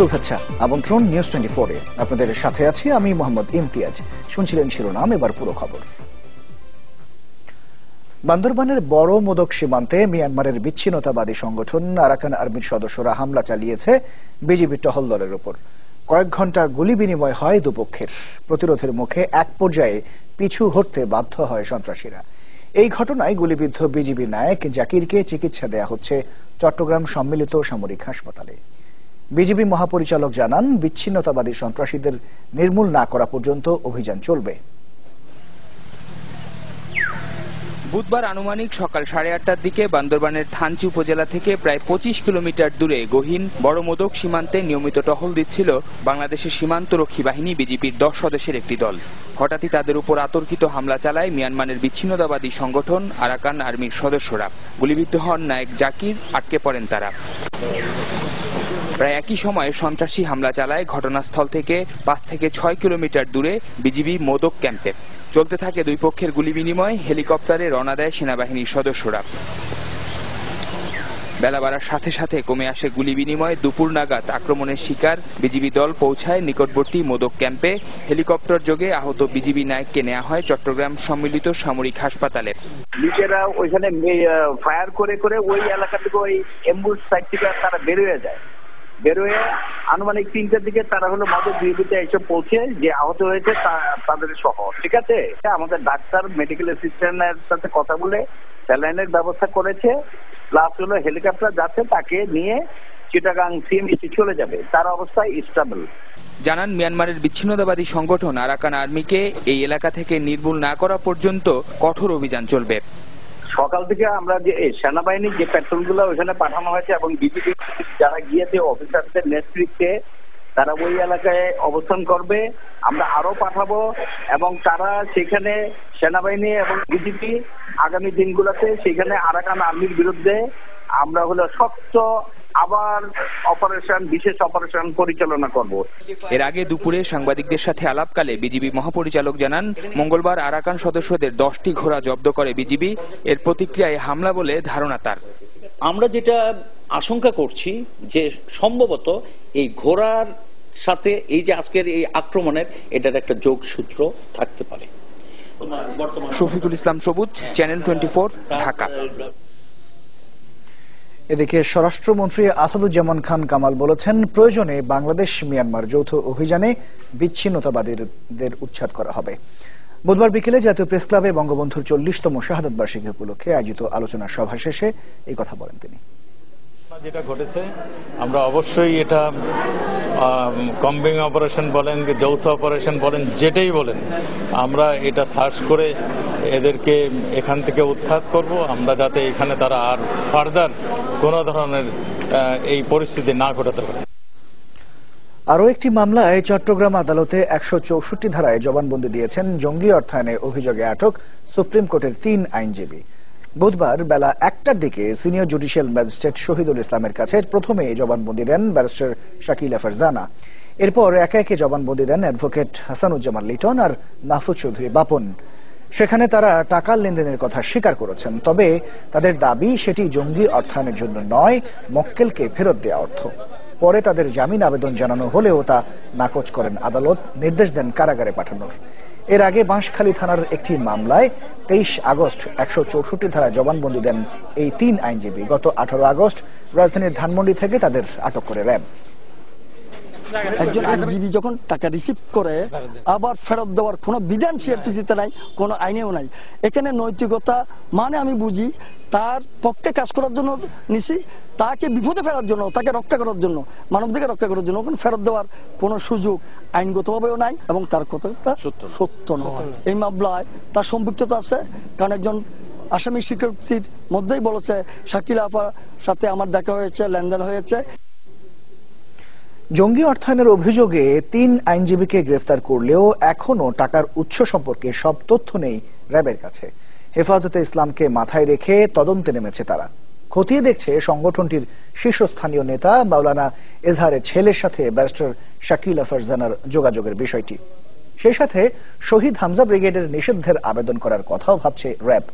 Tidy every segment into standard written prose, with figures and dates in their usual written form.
শুভেচ্ছা, আমন্ত্রণ নিউজ 24-এ। আপনাদের সাথে আছি আমি মোহাম্মদ ইমতিয়াজ। শুনছিলেন শিরোনাম, এবার পুরো খবর। বান্দরবানের বড় মোদক সীমান্তে মিয়ানমারের বিচ্ছিন্নতাবাদী সংগঠন আরাকান আর্মির সদস্যরা হামলা চালিয়েছে বিজিবি টহল দলের উপর। কয়েক ঘণ্টা গুলি বিনিময় হয় দুপক্ষের। প্রতিরোধের মুখে এক পর্যায়ে পিছু হটতে বাধ্য হয় সন্ত্রাসীরা। এই ঘটনায় গুলিবিদ্ধ বিজিবি নায়ক জাকিরকে চিকিৎসা দেয়া হচ্ছে চট্টগ্রাম সম্মিলিত সামরিক হাসপাতালে। বিজিবি মহাপরিচালক জানান, বিচ্ছিন্নতাবাদী সন্ত্রাসীদের নির্মূল না করা পর্যন্ত অভিযান চলবে। বুধবার আনুমানিক সকাল 8:30টার দিকে বান্দরবানের থানচি উপজেলা থেকে প্রায় 25 কিলোমিটার দূরে গহীন বড় মোদক সীমান্তে নিয়মিত টহল দিচ্ছিল বাংলাদেশের সীমান্তরক্ষী বাহিনী বিজিবির 10 সদস্যের একটি দল। হঠাৎই তাদের উপর আতর্কিত হামলা চালায় মিয়ানমারের বিচ্ছিন্নতাবাদী সংগঠন আরাকান আর্মির সদস্যরা। গুলিবিদ্ধ হন নায়েক জাকির, আটকে পড়েন তারা। প্রায় একই সময়ে সন্ত্রাসী হামলা চালায় ঘটনাস্থল থেকে 5 থেকে 6 কিলোমিটার দূরে বিজিবি মোদক ক্যাম্পে। চলতে থাকে দুই পক্ষের গুলি বিনিময়। হেলিকপ্টারে রওনা দেয় সেনাবাহিনীর সদস্যরা। বেলা বাড়ার সাথে সাথে কমে আসে গুলি বিনিময়। দুপুর নাগাদ আক্রমণের শিকার বিজিবি দল পৌঁছায় নিকটবর্তী মোদক ক্যাম্পে। হেলিকপ্টার যোগে আহত বিজিবি নায়ককে নেওয়া হয় চট্টগ্রাম সম্মিলিত সামরিক হাসপাতালে। নিজেরা ওইখানে ফায়ার করে করে ওই এলাকা থেকে ওই এম্বুশ সাইড থেকে তারা বেরোয় আনুমানিক 3টার দিকে তারা হলো মাদক বিরোধীতে এসে পৌঁছে যে আহত হয়েছে তাদের সহ। ঠিক আছে, আমাদের ডাক্তার মেডিকেল অ্যাসিস্ট্যান্টের সাথে কথা বলে স্যালাইনের ব্যবস্থা করেছে, প্লাস হলো হেলিকপ্টার যাচ্ছে তাকে নিয়ে চিটাগাং সিএমসি চলে যাবে, তার অবস্থায় স্টেবল। জানান, মিয়ানমারের বিচ্ছিন্নতাবাদী সংগঠন আরাকান আর্মিকে এই এলাকা থেকে নির্মূল না করা পর্যন্ত কঠোর অভিযান চলবে। সকাল থেকে আমরা যে সেনাবাহিনীর যে পেট্রোল গুলো ওইখানে পাঠানো হয়েছে এবং বিজিবি যারা গিয়েছে অফিসারদের নেতৃত্বে তারা ওই এলাকায় অবস্থান করবে। আমরা আরো পাঠাবো এবং তারা সেখানে সেনাবাহিনী এবং বিজিবি আগামী দিনগুলোতে সেখানে আরাকান আর্মির বিরুদ্ধে আমরা হলো শক্ত আবার বিশেষ অপারেশন পরিচালনা করব। এর আগে দুপুরে সাংবাদিকদের সাথে আলাপকালে বিজিবি মহাপরিচালক জানান, মঙ্গলবার আরাকান সদস্যদের 10টি ঘোড়া জব্দ করে বিজিবি। এর প্রতিক্রিয়ায় হামলা বলে ধারণা তার। আমরা যেটা আশঙ্কা করছি যে সম্ভবত এই ঘোড়ার সাথে এই যে আজকের এই আক্রমণের এটার একটা যোগসূত্র থাকতে পারে। শফিকুল ইসলাম সবুজ, চ্যানেল 24, ঢাকা। এদিকে স্বরাষ্ট্রমন্ত্রী আসাদুজ্জামান খান কামাল বলেছেন, প্রয়োজনে বাংলাদেশ মিয়ানমার যৌথ অভিযানে বিচ্ছিন্নতাবাদীদের উচ্ছেদ করা হবে। বুধবার বিকেলে জাতীয় প্রেস ক্লাবে বঙ্গবন্ধুর 40তম শাহাদত বার্ষিকী উপলক্ষে আয়োজিত আলোচনা সভা শেষে এই কথা বলেন তিনি। যেটা ঘটেছে আমরা অবশ্যই এটা কম্বিং অপারেশন বলেন, যৌথ অপারেশন বলেন, যেটাই বলেন, আমরা এটা সার্চ করে এদেরকে এখান থেকে উৎখাত করব, আমরা যাতে এখানে তারা আর ফার্দার কোন ধরনের এই পরিস্থিতি না ঘটাতে পারে। আরও একটি মামলায় চট্টগ্রাম আদালতে 164 ধারায় জবানবন্দি দিয়েছেন জঙ্গি অর্থায়নে অভিযোগে আটক সুপ্রিম কোর্টের 3 আইনজীবী। বুধবার বেলা 1টার দিকে সিনিয়র জুডিশিয়াল ম্যাজিস্ট্রেট শহীদুল ইসলামের কাছে প্রথমে জবানবন্দি দেন ব্যারিস্টার শাকিলা ফারজানা। এরপর একে একে জবানবন্দি দেন অ্যাডভোকেট হাসানুজ্জামান লিটন আর মাহফুজ চৌধুরী বাপন। সেখানে তারা টাকার লেনদেনের কথা স্বীকার করেছেন, তবে তাদের দাবি সেটি জঙ্গি অর্থায়নের জন্য নয়, মক্কেলকে ফেরত দেওয়া অর্থ। পরে তাদের জামিন আবেদন জানানো হলেও তা নাকচ করেন আদালত, নির্দেশ দেন কারাগারে পাঠানোর। এর আগে বাঁশখালী থানার একটি মামলায় 23 আগস্ট 164 ধারায় জবানবন্দি দেন এই 3 আইনজীবী। গত 18 আগস্ট রাজধানীর ধানমন্ডি থেকে তাদের আটক করে র্যাব। একজন আইনজীবী যখন টাকা রিসিভ করে আবার ফেরত দেওয়ার কোনো বিধান সিআরপিসিতে নাই, কোনো আইনেও নাই। এখানে নৈতিকতা মানে আমি বুঝি তার পক্ষে কাজ করার জন্য নিছি, তাকে বিপদে ফেরার জন্য, তাকে রক্ষা করার জন্য, মানবদেরকে রক্ষা করার জন্য ফেরত দেওয়ার কোনো সুযোগ আইনগতভাবেও নাই এবং তার কথাটা সত্য নয়। এই মামলায় তার সম্পৃক্ততা আছে, কারণ একজন আসামি স্বীকৃতির মধ্যেই বলেছে শাকিলা আপার সাথে আমার দেখা হয়েছে, লেনদেন হয়েছে। জঙ্গি অর্থায়নের অভিযোগে 3 আইনজীবীকে গ্রেফতার করলেও এখনো টাকার উৎস সম্পর্কে সব তথ্য নেই র্যাবের কাছে। হেফাজতে ইসলামকে মাথায় রেখে তদন্তে নেমেছে তারা। খতিয়ে দেখছে সংগঠনটির শীর্ষস্থানীয় নেতা মাওলানা এজহারের ছেলের সাথে ব্যারিস্টার শাকিলা ফারজানার যোগাযোগের বিষয়টি। সেই সাথে শহীদ হামজা ব্রিগেডের নিষিদ্ধের আবেদন করার কথাও ভাবছে র্যাব।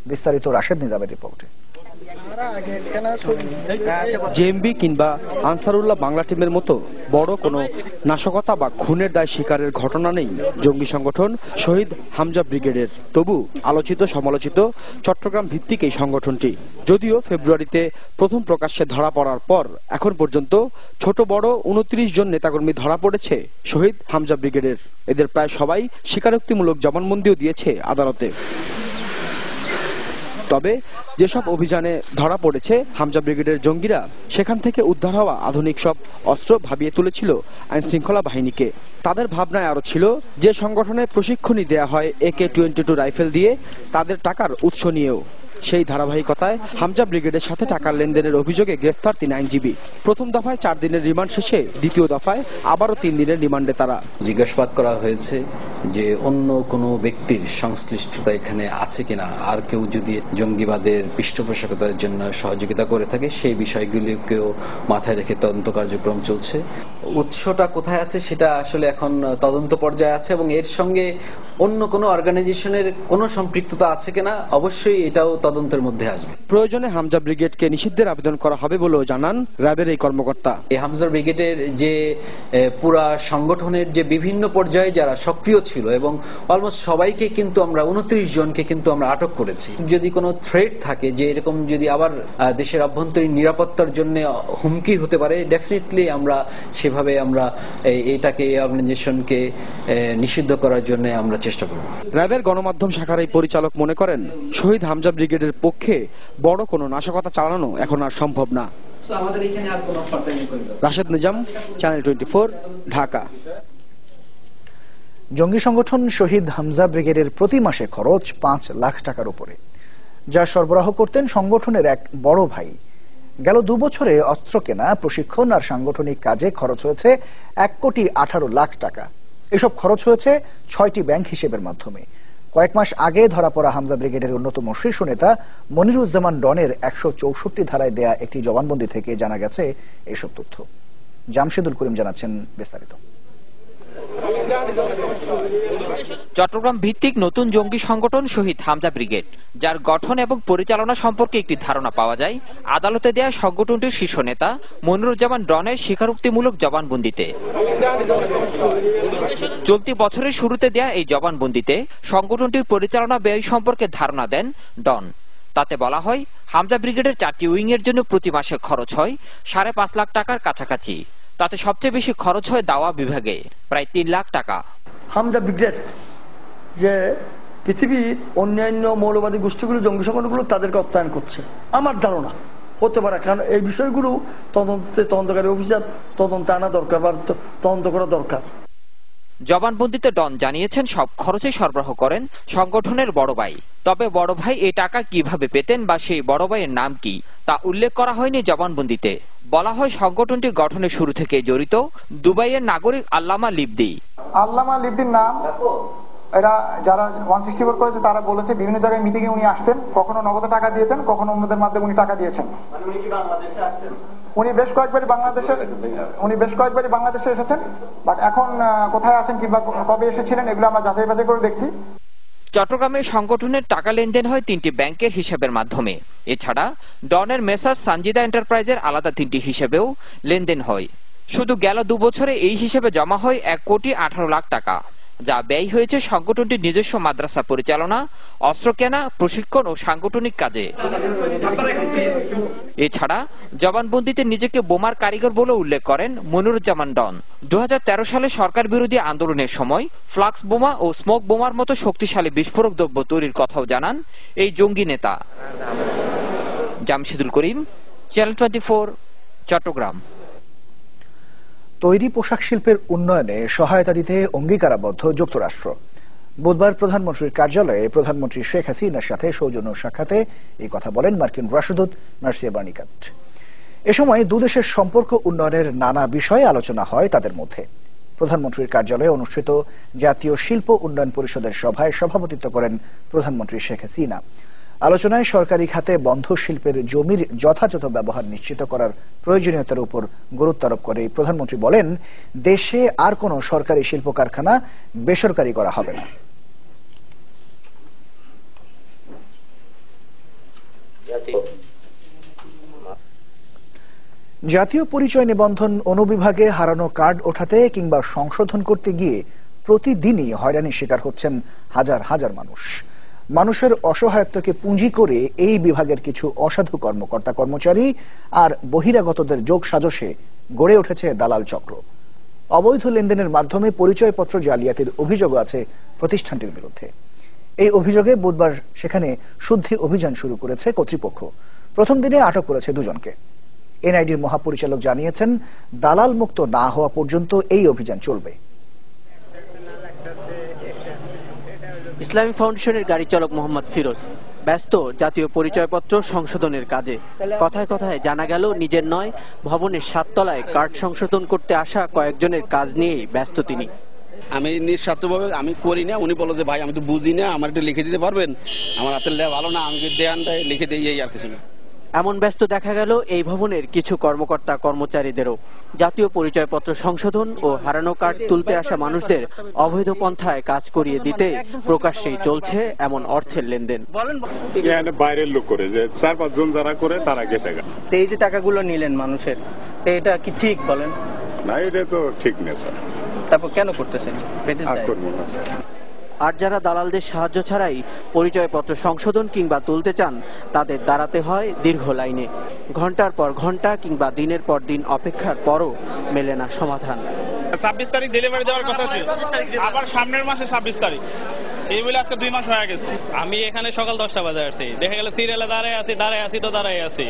বিস্তারিত রাশেদ নিজামের রিপোর্টে। জেএমবি কিংবা আনসারুল্লাহ বাংলা টিমের মতো বড় কোনো নাশকতা বা খুনের দায় স্বীকারের ঘটনা নেই জঙ্গি সংগঠন শহীদ হামজা ব্রিগেডের। তবু আলোচিত সমালোচিত চট্টগ্রাম ভিত্তিক এই সংগঠনটি যদিও ফেব্রুয়ারিতে প্রথম প্রকাশ্যে ধরা পড়ার পর এখন পর্যন্ত ছোট বড় 29 জন নেতাকর্মী ধরা পড়েছে শহীদ হামজা ব্রিগেডের। এদের প্রায় সবাই স্বীকারোক্তিমূলক জবানবন্দিও দিয়েছে আদালতে। তবে যেসব অভিযানে ধরা পড়েছে হামজা ব্রিগেডের জঙ্গিরা, সেখান থেকে উদ্ধার হওয়া আধুনিক সব অস্ত্র ভাবিয়ে তুলেছিল আইনশৃঙ্খলা বাহিনীকে। তাদের ভাবনায় আরো ছিল যে সংগঠনে প্রশিক্ষণই দেয়া হয় AK-22 রাইফেল দিয়ে, তাদের টাকার উৎস নিয়েও। সেই ধারাবাহিকতায় হামজা ব্রিগেডের সাথে টাকার লেনদেনের অভিযোগে গ্রেফতার 3 আইনজীবী। প্রথম দফায় 4 দিনের রিমান্ড শেষে দ্বিতীয় দফায় আবারও 3 দিনের রিমান্ডে তারা। জিজ্ঞাসাবাদ করা হয়েছে যে অন্য কোনো ব্যক্তির সংশ্লিষ্টতা এখানে আছে কিনা, আর কেউ যদি জঙ্গিবাদের পৃষ্ঠপোষকতার জন্য সহযোগিতা করে থাকে সেই বিষয়গুলিকেও মাথায় রেখে তদন্ত কার্যক্রম চলছে। উৎসটা কোথায় আছে সেটা আসলে এখন তদন্ত পর্যায়ে আছে এবং এর সঙ্গে অন্য কোনো অর্গানাইজেশনের কোনো সম্পৃক্ততা আছে কিনা অবশ্যই এটাও তদন্তের মধ্যে আসবে। প্রয়োজনে হামজা ব্রিগেডকে নিষিদ্ধের আবেদন করা হবে বলেও জানান র্যাবের এই কর্মকর্তা। এই হামজা ব্রিগেডের যে পুরা সংগঠনের যে বিভিন্ন পর্যায়ে যারা সক্রিয় ছিল এবং অলমোস্ট সবাইকে কিন্তু আমরা 29 জনকে কিন্তু আমরা আটক করেছি। যদি কোনো থ্রেট থাকে যে এরকম যদি আবার দেশের অভ্যন্তরীণ নিরাপত্তার জন্য হুমকি হতে পারে, ডেফিনেটলি আমরা সেভাবে আমরা এটাকে অর্গানাইজেশনকে নিষিদ্ধ করার জন্য আমরা চেষ্টা করব। র্যাবের গণমাধ্যম শাখার এই পরিচালক মনে করেন শহীদ হামজা ব্রিগেডের পক্ষে বড় কোনো নাশকতা চালানো এখন আর সম্ভব না। রাশেদ নিজাম, চ্যানেল 24, ঢাকা। জঙ্গি সংগঠন শহীদ হামজা ব্রিগেডের প্রতি মাসে খরচ 5 লাখ টাকার উপরে, যা সরবরাহ করতেন সংগঠনের এক বড় ভাই। গেল 2 বছরে অস্ত্র কেনা, প্রশিক্ষণ আর সাংগঠনিক কাজে খরচ হয়েছে 1,18,00,000 টাকা। এসব খরচ হয়েছে 6টি ব্যাংক হিসেবের মাধ্যমে। কয়েক মাস আগে ধরা পড়া হামজা ব্রিগেডের অন্যতম শীর্ষ নেতা মনিরুজ্জামান ডনের 164 ধারায় দেয়া একটি জবানবন্দি থেকে জানা গেছে এসব তথ্য। জামশেদুল করিম জানাচ্ছেন বিস্তারিত। চট্টগ্রাম ভিত্তিক নতুন জঙ্গি সংগঠন শহীদ হামজা ব্রিগেড, যার গঠন এবং পরিচালনা সম্পর্কে একটি ধারণা পাওয়া যায় আদালতে দেয়া সংগঠনটির শীর্ষ নেতা মনিরুজ্জামান ডনের স্বীকারোক্তিমূলক জবানবন্দিতে। চলতি বছরের শুরুতে দেয়া এই জবানবন্দিতে সংগঠনটির পরিচালনা ব্যয় সম্পর্কে ধারণা দেন ডন। তাতে বলা হয় হামজা ব্রিগেডের 4টি উইং এর জন্য প্রতি মাসে খরচ হয় 5.5 লাখ টাকার কাছাকাছি। তাতে সবচেয়ে বেশি খরচ হয় দাওয়া বিভাগে, প্রায় 3 লাখ টাকা। হামজা ব্রিগেড যে পৃথিবীর অন্যান্য মৌলবাদী গোষ্ঠীগুলো, জঙ্গি সংগঠনগুলো তাদেরকে অর্থায়ন করছে আমার ধারণা হতে পারে, কারণ এই বিষয়গুলো তদন্তকারী অফিসার তদন্তে আনা দরকার বা তদন্ত করা দরকার। জবানবন্দিতে ডন জানিয়েছেন সব খরচে সরবরাহ করেন সংগঠনের বড় ভাই। তবে বড় ভাই এই টাকা কিভাবে পেতেন বা সেই বড় ভাইয়ের নাম কি তা উল্লেখ করা হয়নি জবানবন্দিতে। বলা হয় সংগঠনটি গঠনের শুরু থেকে জড়িত দুবাইয়ের নাগরিক আল্লামা লিবদি। আল্লামা লিবদির নাম এরা যারা 164 করেছে তারা বলেছে বিভিন্ন জায়গায় মিটিং এ উনি আসতেন, কখনো নগদ টাকা দিয়েছেন, কখনো অন্যদের মাধ্যমে উনি টাকা দিয়েছেন। উনি বেশ কয়েকবারই বাংলাদেশে এসেছেন, বাট এখন কোথায় আছেন কিংবা কবে এসেছিলেন এগুলো আমরা যাচাই বাছাই করে দেখছি। চট্টগ্রামে সংগঠনের টাকা লেনদেন হয় 3টি ব্যাংকের হিসাবের মাধ্যমে। এছাড়া ডনের মেসার্স সানজিদা এন্টারপ্রাইজের আলাদা 3টি হিসেবেও লেনদেন হয়। শুধু গেল 2 বছরে এই হিসেবে জমা হয় 1,18,00,000 টাকা, যা ব্যয় হয়েছে সংগঠনটির নিজস্ব মাদ্রাসা পরিচালনা, অস্ত্র কেনা, প্রশিক্ষণ ও সাংগঠনিক কাজে। এছাড়া জবানবন্দিতে নিজেকে বোমার কারিগর বলে উল্লেখ করেন মনিরুজ্জামান ডন। 2013 সালে সরকার বিরোধী আন্দোলনের সময় ফ্লাক্স বোমা ও স্মোক বোমার মতো শক্তিশালী বিস্ফোরক দ্রব্য তৈরির কথাও জানান এই জঙ্গি নেতা। জামশেদুল করিম, চ্যানেল 24, চট্টগ্রাম। তৈরি পোশাক শিল্পের উন্নয়নে সহায়তা দিতে অঙ্গীকারাবদ্ধ যুক্তরাষ্ট্র। বুধবার প্রধানমন্ত্রীর কার্যালয়ে প্রধানমন্ত্রী শেখ হাসিনার সাথে সৌজন্য সাক্ষাতে এই কথা বলেন মার্কিন রাষ্ট্রদূত মার্সিয়া বার্নিকাট। এ সময় দুদেশের সম্পর্ক উন্নয়নের নানা বিষয়ে আলোচনা হয় তাদের মধ্যে। প্রধানমন্ত্রীর কার্যালয়ে অনুষ্ঠিত জাতীয় শিল্প উন্নয়ন পরিষদের সভায় সভাপতিত্ব করেন প্রধানমন্ত্রী শেখ হাসিনা। আলোচনায় সরকারি খাতে বন্ধ শিল্পের জমির যথাযথ ব্যবহার নিশ্চিত করার প্রয়োজনীয়তার উপর গুরুত্ব আরোপ করে প্রধানমন্ত্রী বলেন, দেশে আর কোনো সরকারি শিল্প কারখানা বেসরকারি করা হবে না। জাতীয় পরিচয় নিবন্ধন অনুবিভাগে হারানো কার্ড ওঠাতে কিংবা সংশোধন করতে গিয়ে প্রতিদিনই হয়রানির শিকার হচ্ছেন হাজার হাজার মানুষ। মানুষের অসহায়ত্বকে পুঁজি করে এই বিভাগের কিছু অসাধু কর্মকর্তা কর্মচারী আর বহিরাগতদের যোগ সাজশে গড়ে উঠেছে দালাল চক্র। অবৈধ লেনদেনের মাধ্যমে পরিচয়পত্র জালিয়াতির অভিযোগও আছে প্রতিষ্ঠানটির বিরুদ্ধে। এই অভিযোগে বুধবার সেখানে শুদ্ধি অভিযান শুরু করেছে কর্তৃপক্ষ। প্রথম দিনে আটক করেছে দুজনকে। এনআইডির মহাপরিচালক জানিয়েছেন, দালাল মুক্ত না হওয়া পর্যন্ত এই অভিযান চলবে। ইসলামিক ফাউন্ডেশনের গাড়ি চালক মোহাম্মদ ফিরোজ ব্যস্ত জাতীয় পরিচয়পত্র সংশোধনের কাজে। কথায় কথায় জানা গেল, নিজের নয়, ভবনের 7 তলায় কার্ড সংশোধন করতে আসা কয়েকজনের কাজ নিয়ে ব্যস্ত তিনি। আমি নিঃস্বার্থভাবে আমি করি না, উনি বলো যে ভাই আমি তো বুঝি না, আমার একটু লিখে দিতে পারবেন, আমার হাতের লেখা ভালো না, আমি দেন লিখে দিই, এই আর কিছু না। এমন ব্যস্ত দেখা গেল এই ভবনের কিছু কর্মকর্তা কর্মচারীদেরও। জাতীয় পরিচয়পত্র সংশোধন ও হারানো কার্ড তুলতে আসা মানুষদের অবৈধ পন্থায় কাজ করিয়ে দিতে প্রকাশ্যেই চলছে এমন অর্থের লেনদেন। বাইরের লোক করে যে 4-5 জন যারা করে তারা গেছে। এই যে টাকাগুলো নিলেন মানুষের, এটা কি ঠিক বলেন? না, এটা তো ঠিক না স্যার। তারপর কেন করতেছেন? আর যারা দালালদের সাহায্য ছাড়াই পরিচয়পত্র সংশোধন কিংবা তুলতে চান, তাদের দাঁড়াতে হয় দীর্ঘ লাইনে। ঘন্টার পর ঘন্টা কিংবা দিনের পর দিন অপেক্ষার পরও মেলে না সমাধান। 26 তারিখ ডেলিভারি দেওয়ার কথা ছিল, আবার সামনের মাসে 26 তারিখ, এই বলে আজকে 2 মাস হয়ে গেছে। আমি এখানে সকাল 10টা বাজে আসছি, দেখা গেল সিরিয়ালে দাঁড়ায় আছি।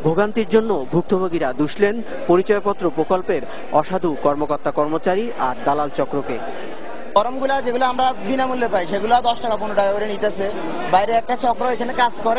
ভোগান্তির জন্য ভুক্তভোগীরা দুষলেন পরিচয়পত্র প্রকল্পের অসাধু কর্মকর্তা কর্মচারী আর দালাল চক্রকে। ফর্মগুলা যেগুলো আমরা বিনামূল্যে পাই, সেগুলো 10 টাকা 15 টাকা করে নিতেছে। বাইরে একটা চক্র এখানে কাজ করে।